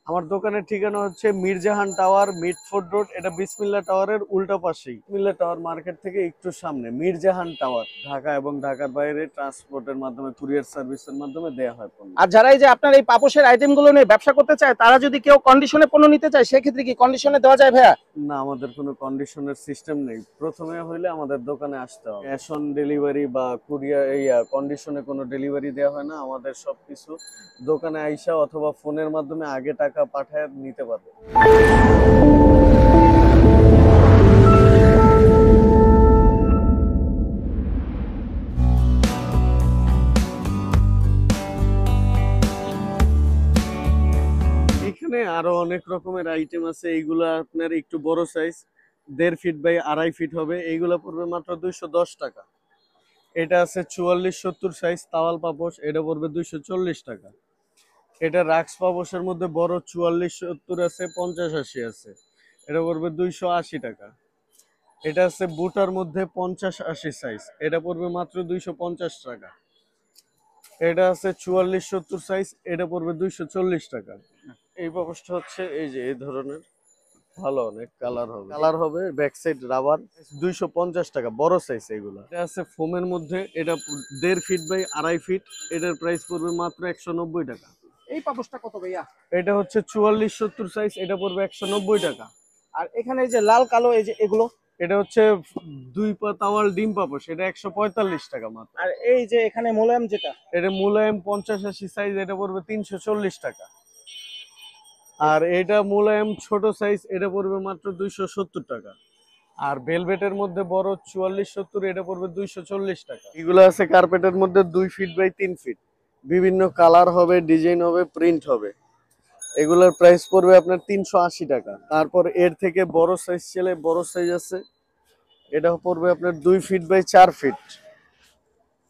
আমার দোকানের ঠিকানা হচ্ছে মিরজাহান টাওয়ার, মিটফোর্ড রোড। এটা বিসমিল্লাহ টাওয়ারের উল্টা পাশেই, বিসমিল্লাহ টাওয়ার মার্কেট থেকে একটু সামনে মিরজাহান টাওয়ার। ঢাকা এবং ঢাকার বাইরে ট্রান্সপোর্টের মাধ্যমে, কুরিয়ার সার্ভিসের মাধ্যমে দেয়া হয় পণ্য। আর যারা এই যে আপনার এই পাপোশের আইটেম গুলো নিয়ে ব্যবসা করতে চায়, তারা যদি কেউ কন্ডিশনে পণ্য নিতে চায়, সেক্ষেত্রে কি কন্ডিশনে দেওয়া যায় ভাইয়া? না, আমাদের কোনো কন্ডিশনের সিস্টেম নেই। প্রথমে হইলে আমাদের দোকানে আসতে হবে। ক্যাশ অন ডেলিভারি বা কুরিয়ার কন্ডিশনে কোনো ডেলিভারি দেওয়া হয় না। আমাদের সবকিছু দোকানে আইসা অথবা ফোনের মাধ্যমে আগে টাকা পাঠায় নিতে পারবে। এখানে আরো অনেক রকমের আইটেম আছে। এইগুলা আপনার একটু বড় সাইজ, 1.5 ফিট বাই 2.5 ফিট হবে। এইগুলা পড়বে মাত্র 210 টাকা। এটা আছে 44-70 সাইজ তাওয়াল পাপোশ, এটা পড়বে 240 টাকা। এটা রাক্স পাপোশের মধ্যে বড় 44-70 আছে, 50-80 আছে, এটা পড়বে 280 টাকা। এটা আছে বুটার মধ্যে 50-80 সাইজ, এটা পড়বে মাত্র 250 টাকা। এটা আছে 44-70 সাইজ, এটা পড়বে 240 টাকা। এই পাপোশটা হচ্ছে এই যে এই ধরনের, ভালো অনেক কালার হবে ব্যাক সাইড রাবার, 250 টাকা, বড় সাইজ এগুলা। এটা আছে ফোমের মধ্যে, এটা 1.5 ফিট বাই 2.5 ফিট, এটার প্রাইস পড়বে মাত্র 190 টাকা। এই পাপোশটা কত ভাইয়া? এটা হচ্ছে 44-70 সাইজ, এটা পড়বে 190 টাকা। আর এখানে এই যে লাল কালো এই যে এগুলো, এটা হচ্ছে 2 পা তাওয়াল ডিম পাপোশ, এটা 145 টাকা মাত্র। আর এই যে এখানে মোলায়েম যেটা, এটা মুলায়ম 50-80 সাইজ, এটা পড়বে 340 টাকা। আর এটা মুলায়ম ছোট সাইজ, এটা পড়বে মাত্র 270 টাকা। আর ভেলভেটের মধ্যে বড় 44-70, এটা পড়বে 240 টাকা। এগুলো আছে কার্পেটের মধ্যে 2 ফিট বাই 3 ফিট, বিভিন্ন কালার হবে, ডিজাইন হবে, প্রিন্ট হবে। এগুলোর প্রাইস পড়বে আপনার 380 টাকা। তারপর এর থেকে বড় সাইজ চলে, বড় সাইজ আছে, এটা পড়বে আপনার 2 ফিট বাই 4 ফিট।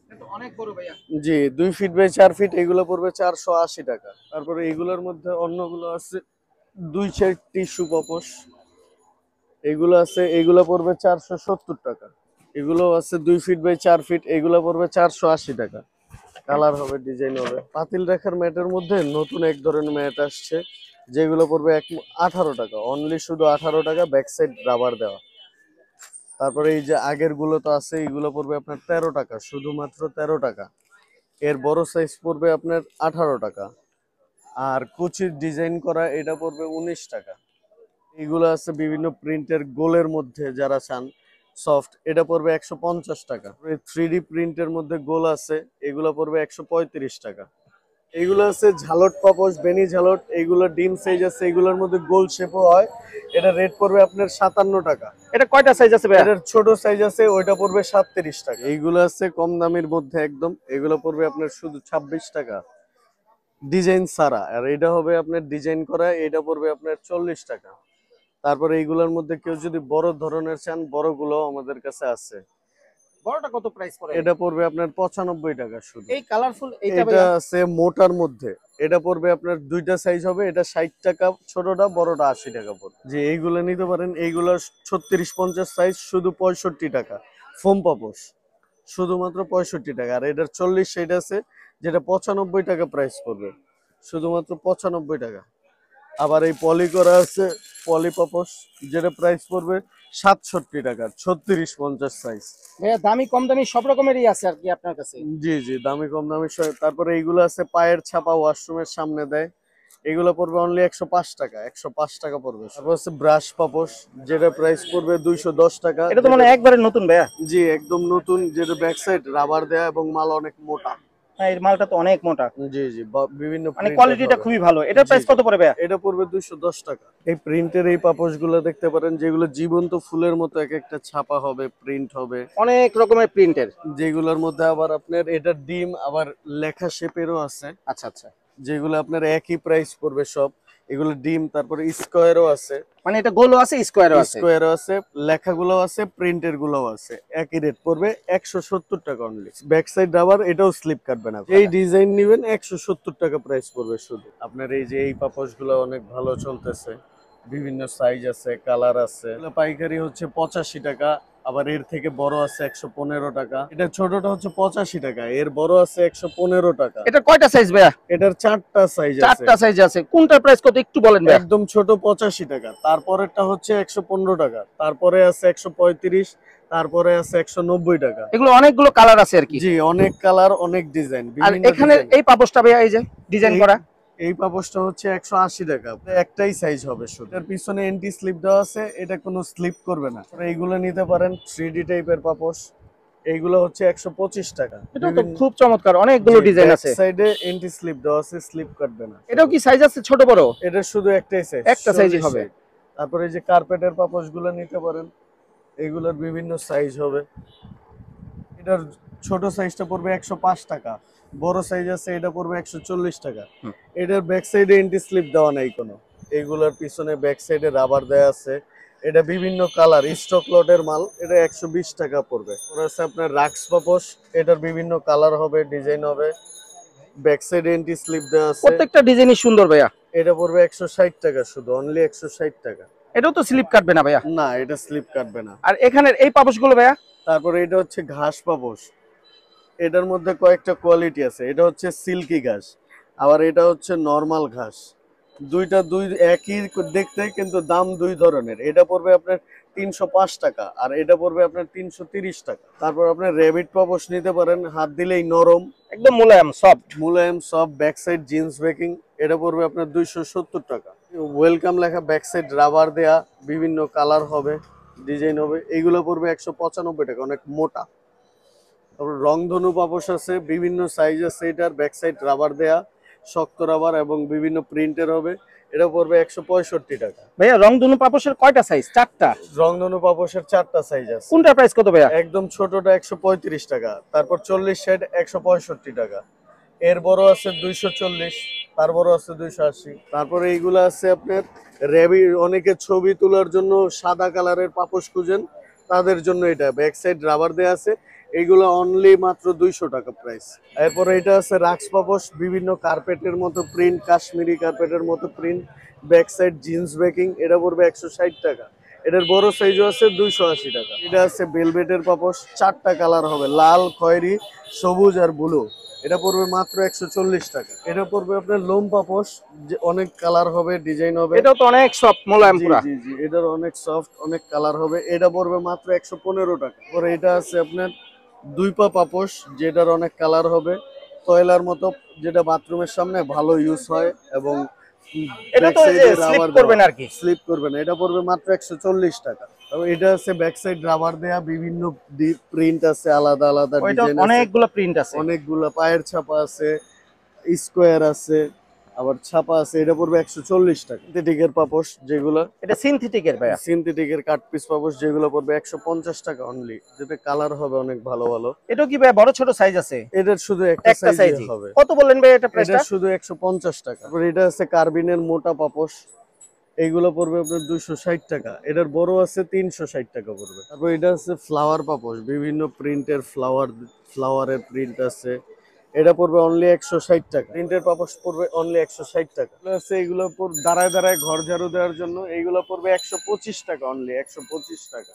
এটা তো অনেক বড় ভাইয়া। জি, 2 ফিট বাই 4 ফিট, এগুলো পড়বে 480 টাকা। তারপরে এগুলোর মধ্যে অন্যগুলো আছে 2 সাইড টিস্যু পাপোশ, এগুলো আছে, এগুলো পড়বে 470 টাকা। এগুলো আছে 2 ফিট বাই 4 ফিট, এগুলো পড়বে 480 টাকা। কালার হবে, ডিজাইন হবে। পাতিল রাখার ম্যাটের মধ্যে নতুন এক ধরনের ম্যাট আসছে, যেগুলো পড়বে 18 টাকা অনলি, শুধু 18 টাকা, ব্যাক সাইড রাবার দেওয়া। তারপরে এই যে আগের গুলো তো আছে, এইগুলো পড়বে আপনার 13 টাকা, শুধুমাত্র 13 টাকা। এর বড় সাইজ পড়বে আপনার 18 টাকা। আর কুচির ডিজাইন করা এটা পড়বে 19 টাকা। এগুলো আছে বিভিন্ন প্রিন্টের গোলের মধ্যে, যারা চান সফট, এটা পড়বে 150 টাকা। 3D প্রিন্টের মধ্যে গোল আছে, এগুলো পড়বে 135 টাকা। এইগুলো আছে ঝালট পাপোশ, বেনি ঝালট, এইগুলো ডিম সাইজ আছে, এগুলোর মধ্যে গোল শেপও হয়। এটা রেট পড়বে আপনার 57 টাকা। এটা কয়টা সাইজ আছে ভাইয়া? এটার ছোট সাইজ আছে, ওইটা পড়বে 37 টাকা। এইগুলো আছে কম দামের মধ্যে একদম, এগুলো পড়বে আপনার শুধু 26 টাকা ডিজাইন ছাড়া। আর এটা হবে আপনার ডিজাইন করা, এটা পড়বে আপনার 40 টাকা। তারপরে এইগুলোর মধ্যে কেউ যদি বড় ধরনের চান, বড়গুলো আমাদের কাছে আছে। বড়টা কত প্রাইস পড়ে? এটা পড়বে আপনার 95 টাকা শুধু। এই কালারফুল এইটা এটা ভাইয়া? আছে মোটার মধ্যে, এটা পড়বে আপনার দুইটা সাইজ হবে, এটা 60 টাকা ছোটটা, বড়টা 80 টাকা পড়বে। যে এইগুলো নিতে পারেন, এইগুলো 36-50 সাইজ, শুধু 65 টাকা। ফোম পাপোশ শুধুমাত্র 65 টাকা। আর এটার 40 সাইজ আছে, যেটা 95 টাকা প্রাইস পড়বে, শুধুমাত্র 95 টাকা। আবার এই পলি করা আছে পলি পাপোশ, যেটা প্রাইস পড়বে 67 টাকা, 36-50 সাইজ। ভাইয়া দামি কম দামি সব রকমেরই আছে আর কি আপনার কাছে? জি জি, দামি কম দামি তারপরে এইগুলো আছে পায়ের ছাপা, ওয়াশরুমের সামনে দেয়, এগুলো পড়বে অনলি 105 টাকা, 105 টাকা পড়বে। তারপর হচ্ছে ব্রাশ পাপোশ, যেটা প্রাইস পড়বে 210 টাকা। এটা তো মানে একবারে নতুন ভাইয়া। জি, একদম নতুন, যেটা ব্যাক সাইড রাবার দেয়া এবং মাল অনেক মোটা। হ্যাঁ, এর মালটা তো অনেক মোটা। জি জি, বিভিন্ন মানে প্রিন্টের কোয়ালিটিটা হবে। খুবই ভালো। এটার জি প্রাইস জি। কত পড়ে ভাইয়া? এটা পড়বে 210 টাকা। এই প্রিন্টের এই পাপোশ গুলো দেখতে পারেন, যেগুলো জীবন্ত ফুলের মতো এক একটা ছাপা হবে, প্রিন্ট হবে, অনেক রকমের প্রিন্টের। যেগুলোর মধ্যে আবার আপনার এটা ডিম, আবার লেখা শেপেরও আছে, আচ্ছা আচ্ছা। যেগুলো আপনার একই প্রাইস পড়বে সব। এগুলো ডিম, তারপরে স্কোয়ারও আছে, মানে এটা গোলও আছে, স্কোয়ারও আছে। স্কোয়ারও আছে, লেখাগুলো আছে, প্রিন্টের গুলো আছে। একই রেট পড়বে 170 টাকা অনলি। ব্যাক সাইড রাবার, এটাও স্লিপ কাটবে না। এই ডিজাইন নিবেন 170 টাকা প্রাইস পড়বে শুধু। আপনার এই যে এই পাপোশ গুলো অনেক ভালো চলতেছে, বিভিন্ন সাইজ আছে, কালার আছে। এগুলো পাইকারি হচ্ছে 85 টাকা, আবার এর থেকে বড় আছে 115 টাকা। এটা ছোটটা হচ্ছে 85 টাকা, এর বড় আছে 115 টাকা। এটা কয়টা সাইজ ভাইয়া? এটার 4টা সাইজ আছে। 4টা সাইজ আছে। কোনটার প্রাইস কত একটু বলেন ভাইয়া? একদম ছোট 85 টাকা, তারপরেরটা হচ্ছে 115 টাকা, তারপরে আছে 135, তারপরে আছে 190 টাকা। এগুলো অনেকগুলো কালার আছে আর কি। জি, অনেক কালার, অনেক ডিজাইন, আর বিভিন্ন এখানে ডিজাইন। এই পাপোশটা ভাইয়া এই যে ডিজাইন করা, এই পাপোশটা হচ্ছে 180 টাকা, একটাই সাইজ হবে শুধু। এর পিছনে এন্টি স্লিপ দেওয়া আছে, এটা কোনো স্লিপ করবে না। এইগুলো নিতে পারেন, 3D টাইপের পাপোশ। এইগুলো হচ্ছে 125 টাকা। এটা তো খুব চমৎকার, অনেকগুলো ডিজাইন আছে। সাইডে এন্টি স্লিপ দেওয়া আছে, স্লিপ কাটবে না। এটাও কি সাইজ আছে ছোট বড়? এটা শুধু একটাই সাইজ, একটা সাইজই হবে। তারপরে এই যে কার্পেটের পাপোশ গুলো নিতে পারেন, এগুলোর বিভিন্ন সাইজ হবে। এটার ছোট সাইজটা পড়বে 105 টাকা, বড় সাইজ আছে এটা পড়বে 140 টাকা। এটার ব্যাক সাইডে এন্টি স্লিপ দেওয়া নাই কোনো, এগুলোর পিছনে ব্যাক সাইডে রাবার দেওয়া আছে। এটা বিভিন্ন কালার, স্টক লটের মাল। এটা 120 টাকা পড়বে। ওর আছে আপনার রাক্স পাপোশ, এটার বিভিন্ন কালার হবে, ডিজাইন হবে, ব্যাক সাইডে এন্টি স্লিপ দেওয়া আছে। প্রত্যেকটা ডিজাইনই সুন্দর ভাইয়া। এটা পড়বে 160 টাকা শুধু, অনলি 160 টাকা। এটাও তো স্লিপ কাটবে না ভাইয়া? না, এটা স্লিপ কাটবে না। আর এখানের এই পাপোশগুলো ভাইয়া? তারপরে এটা হচ্ছে ঘাস পাপোশ, এটার মধ্যে কয়েকটা কোয়ালিটি আছে। এটা হচ্ছে সিল্কি ঘাস, আবার এটা হচ্ছে নরমাল ঘাস। দুইটা একই দেখতে, কিন্তু দাম দুই ধরনের। এটা পড়বে আপনার 305 টাকা, আর এটা পড়বে আপনার 330 টাকা। তারপর আপনার র্যাবিট পাপোশ নিতে পারেন, হাত দিলেই নরম, একদম মোলায়েম soft. Back side jeans baking. এটা পড়বে আপনার 270 টাকা। ওয়েলকাম লেখা, ব্যাক সাইড রাবার দেয়া, বিভিন্ন কালার হবে, ডিজাইন হবে। এইগুলো পড়বে 195 টাকা, অনেক মোটা। তারপর রংধনু পাপোশ আছে, বিভিন্ন সাইজ আছে। এটার ব্যাক সাইড রাবার দেয়া, শক্ত রাবার, এবং বিভিন্ন প্রিন্টের হবে। এটা পড়বে 165 টাকা। ভাইয়া রংধনু পাপোশের কয়টা সাইজ? 4টা। রংধনু পাপোশের 4টা সাইজ আছে। কোনটার প্রাইস কত ভাইয়া? একদম ছোটটা 135 টাকা, তারপর 40 ষাট 165 টাকা, এর বড় আছে 240, তার বড় আছে 280। তারপরে এইগুলো আছে আপনার র্যাবি, অনেকে ছবি তোলার জন্য সাদা কালারের পাপোশ খুঁজেন, তাদের জন্য এটা ব্যাক সাইড রাবার দেয়া আছে। এইগুলো অনলি মাত্র 200 টাকা প্রাইস। এরপরে এটা আছে রাক্স পাপোশ, বিভিন্ন কার্পেটের মতো প্রিন্ট, কাশ্মীরি কার্পেটের মতো print, back side jeans baking. এটা পড়বে 160 টাকা। এটার বড় সাইজও আছে 280 টাকা। এটা আছে ভেলভেটের পাপোশ, 4টা কালার হবে, লাল, খয়েরি, সবুজ আর ব্লু। এটা পড়বে মাত্র 140 টাকা। এটা পড়বে আপনার লোম পাপোশ, যে অনেক কালার হবে, ডিজাইন হবে। এটাও তো অনেক সফট মোলায়েম জি পুরা। জি জি, এটার অনেক সফট, অনেক কালার হবে। এটা পড়বে মাত্র 115 টাকা। পরে এটা আছে আপনার 2 পা পাপোশ, যেটার অনেক কালার হবে, কয়লার মতো, যেটা বাথরুমের সামনে ভালো ইউজ হয়, এবং এটা তো স্লিপ করবে না আর কি। স্লিপ করবে না। এটা পড়বে মাত্র 140 টাকা। তবে এটা আছে ব্যাক সাইড রাবার দেয়া, বিভিন্ন প্রিন্ট আছে, আলাদা আলাদা ওইটা ডিজাইন আছে, অনেকগুলো প্রিন্ট আছে। অনেকগুলো পায়ের ছাপা আছে, স্কোয়ার আছে, আবার ছাপা আছে। এটা পড়বে 140 টাকা। সিনথেটিকের পাপোশ যেগুলো, এটা সিনথেটিকের ভাইয়া? সিনথেটিকের কাট পিস পাপোশ যেগুলো পড়বে 150 টাকা অনলি, যেটা কালার হবে অনেক ভালো ভালো। এটাও কি ভাই বড় ছোট সাইজ আছে? এটার শুধু একটা একটা সাইজ সাইজই হবে। কত বললেন ভাই এটা প্রাইসটা? এটা শুধু 150 টাকা। তারপর এটা আছে কার্বিনের মোটা পাপোশ, এইগুলো পড়বে আপনার 260 টাকা। এটার বড় আছে 360 টাকা পড়বে। তারপর এটা আছে ফ্লাওয়ার পাপোশ, বিভিন্ন প্রিন্টের ফ্লাওয়ারের প্রিন্ট আছে। এটা পড়বে অনলি 160 টাকা। প্রিন্টের পাপোশ পড়বে অনলি 160 টাকা। আছে এগুলো দাঁড়ায় দাঁড়ায় ঘর ঝাড়ু দেওয়ার জন্য, এইগুলো পড়বে 125 টাকা অনলি, 125 টাকা।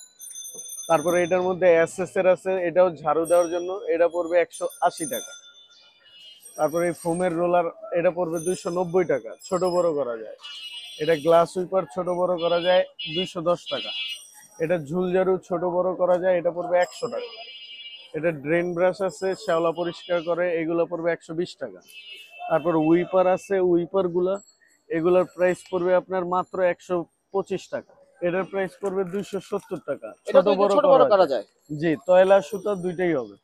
তারপরে এটার মধ্যে এসএস এর আছে, এটাও ঝাড়ু দেওয়ার জন্য, এটা পড়বে 180 টাকা। তারপরে এই ফোমের রোলার, এটা পড়বে 290 টাকা, ছোট বড় করা যায়। এটা গ্লাস সুইপার, ছোট বড় করা যায়, 210 টাকা। এটা ঝুল ঝাড়ু, ছোট বড় করা যায়, এটা পড়বে 100 টাকা। এটা ড্রেন ব্রাশ আছে, শ্যাওলা পরিষ্কার করে, এগুলো পড়বে 120 টাকা। তারপর উইপার আছে, উইপার গুলা, এগুলোর প্রাইস পড়বে আপনার মাত্র 125 টাকা। এটার প্রাইস পড়বে 270 টাকা, ছোট বড় করা যায়। জি, তয়লা সুতা দুইটাই হবে।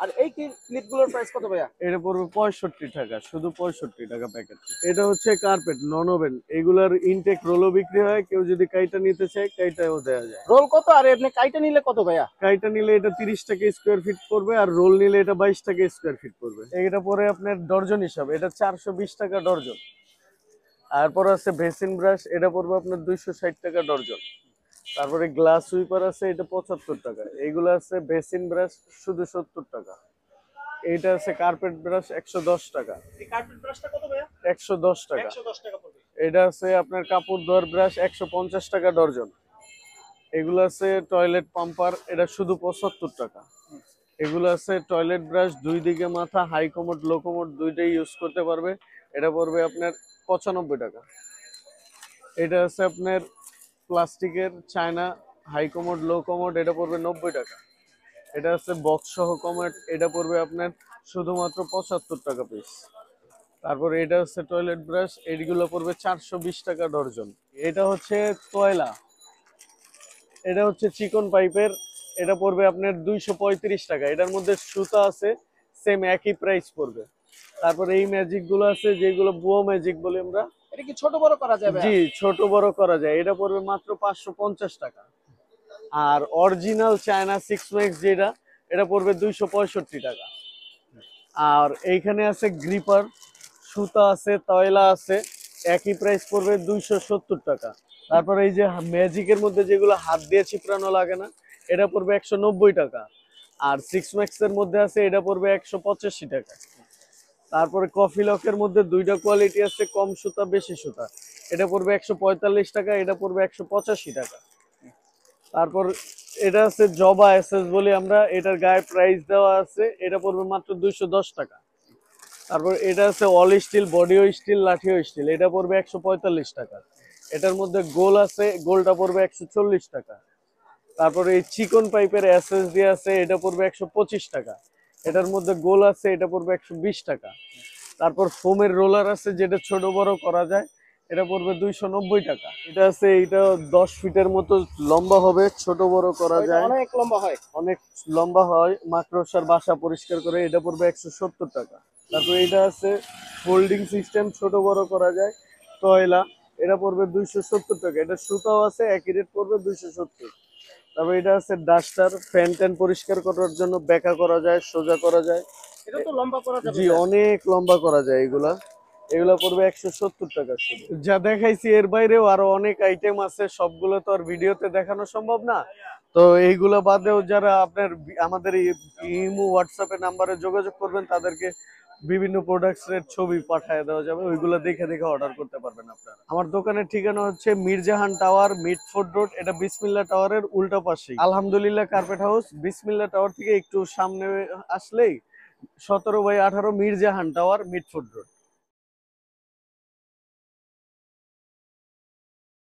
আর এই ক্লিপগুলোর প্রাইস কত ভাইয়া? এটা পড়বে 65 টাকা, শুধু 65 টাকা প্যাকেট। এটা হচ্ছে কার্পেট নন ওভেন, এগুলার ইনটেক রোলও বিক্রি হয়, কেউ যদি কাইটা নিতে চায় কাইটাও দেওয়া যায়। রোল কত আর এমনি কাইটা নিলে কত ভাইয়া? কাইটা নিলে এটা 30 টাকা স্কোয়ার ফিট পড়বে, আর রোল নিলে এটা 22 টাকা স্কোয়ার ফিট পড়বে। এটা পরে আপনার ডর্জন হিসাবে, এটা 420 টাকা ডর্জন। তারপর আছে বেসিন ব্রাশ, এটা পড়বে আপনার 260 টাকা ডর্জন। তারপরে গ্লাস সুইপার আছে, এটা 75 টাকা। এইগুলো আছে বেসিন ব্রাশ, শুধু 70 টাকা। এইটা আছে কার্পেট ব্রাশ, 110 টাকা। এই কার্পেট ব্রাশটা কত ভাইয়া? 110 টাকা। 110 টাকা পড়বে। এটা আছে আপনার কাপড় ধোয়ার ব্রাশ, 150 টাকা ডর্জন। এগুলো আছে টয়লেট পাম্পার, এটা শুধু 75 টাকা। এগুলো আছে টয়লেট ব্রাশ, দুই দিকে মাথা, হাই কমোড লো কমোড দুইটাই ইউজ করতে পারবে, এটা পড়বে আপনার 95 টাকা। এটা আছে আপনার প্লাস্টিকের China high commode low commode, এটা পড়বে 90 টাকা। এটা আছে বক্স সহ কমোড, এটা পড়বে আপনার শুধুমাত্র 75 টাকা পিস। তারপর এটা হচ্ছে টয়লেট ব্রাশ, এইগুলো পড়বে 420 টাকা ডর্জন। এটা হচ্ছে তয়লা, এটা হচ্ছে চিকন পাইপের, এটা পড়বে আপনার 235 টাকা। এটার মধ্যে সুতা আছে, সেম একই প্রাইস পড়বে। তারপর এই ম্যাজিক গুলো আছে যেগুলো বুয়ো ম্যাজিক বলি আমরা। এটা কি ছোট বড় করা যাবে? জি, ছোট বড় করা যায়, এটা পড়বে মাত্র 550 টাকা। আর অরিজিনাল চায়না 6 ম্যাক্স যেটা, এটা পড়বে 265 টাকা। আর এইখানে আছে গ্রিপার, সুতা আছে, তয়লা আছে, একই প্রাইস পড়বে 270 টাকা। তারপর এই যে ম্যাজিকের মধ্যে যেগুলো হাত দিয়ে চিপড়ানো লাগে না, এটা পড়বে 190 টাকা। আর 6 ম্যাক্স এর মধ্যে আছে, এটা পড়বে 185 টাকা। তারপরে কফি লকের মধ্যে দুইটা কোয়ালিটি আছে, কম সুতা বেশি সুতা, এটা পড়বে 145 টাকা, এটা পড়বে 185 টাকা। তারপর এটা আছে জবা এসএস বলি আমরা, এটার গায়ে প্রাইস দেওয়া আছে, এটা পড়বে মাত্র 210 টাকা। তারপর এটা আছে অল স্টিল, বডিও স্টিল, লাঠিও স্টিল, এটা পড়বে 145 টাকা। এটার মধ্যে গোল আছে, গোলটা পড়বে 140 টাকা। তারপর এই চিকন পাইপের এসএস দিয়ে আছে, এটা পড়বে 125 টাকা। এটার মধ্যে গোল আছে, এটা পড়বে 120 টাকা। তারপর ফোমের রোলার আছে যেটা ছোট বড় করা যায়, এটা পড়বে 290 টাকা। এটা আছে, এটা 10 ফিটের মতো লম্বা হবে, ছোট বড় করা যায়, অনেক লম্বা হয়। অনেক লম্বা হয়, মাকড়সার বাসা পরিষ্কার করে, এটা পড়বে 170 টাকা। তারপর এটা আছে ফোল্ডিং সিস্টেম, ছোট বড় করা যায়, টয়লা, এটা পড়বে 270 টাকা। এটা সুতাও আছে, একই রেট পড়বে 270। তারপর এটা আছে ডাস্টার, ফ্যান ট্যান পরিষ্কার করার জন্য, বেঁকা করা যায়, সোজা করা যায়। এটা তো লম্বা করা যাবে। জি, অনেক লম্বা করা যায় এগুলা। এগুলা পড়বে 170 টাকা শুধু। যা দেখাইছি এর বাইরেও আরো অনেক আইটেম আছে, সবগুলো তো আর ভিডিওতে দেখানো সম্ভব না। তো এইগুলা বাদেও যারা আপনার আমাদের ইমো হোয়াটসঅ্যাপে নাম্বারে যোগাযোগ করবেন, তাদেরকে বিভিন্ন প্রোডাক্টস এর ছবি পাঠিয়ে দেওয়া যাবে, ওইগুলো দেখে দেখে অর্ডার করতে পারবেন আপনারা। আমার দোকানের ঠিকানা হচ্ছে মিরজাহান টাওয়ার, মিটফোর্ড রোড, এটা বিসমিল্লাহ টাওয়ারের উল্টা পাশে, আলহামদুলিল্লাহ কার্পেট হাউস। বিসমিল্লাহ টাওয়ার থেকে একটু সামনে আসলেই 17/18 মিরজাহান টাওয়ার, মিটফোর্ড রোড।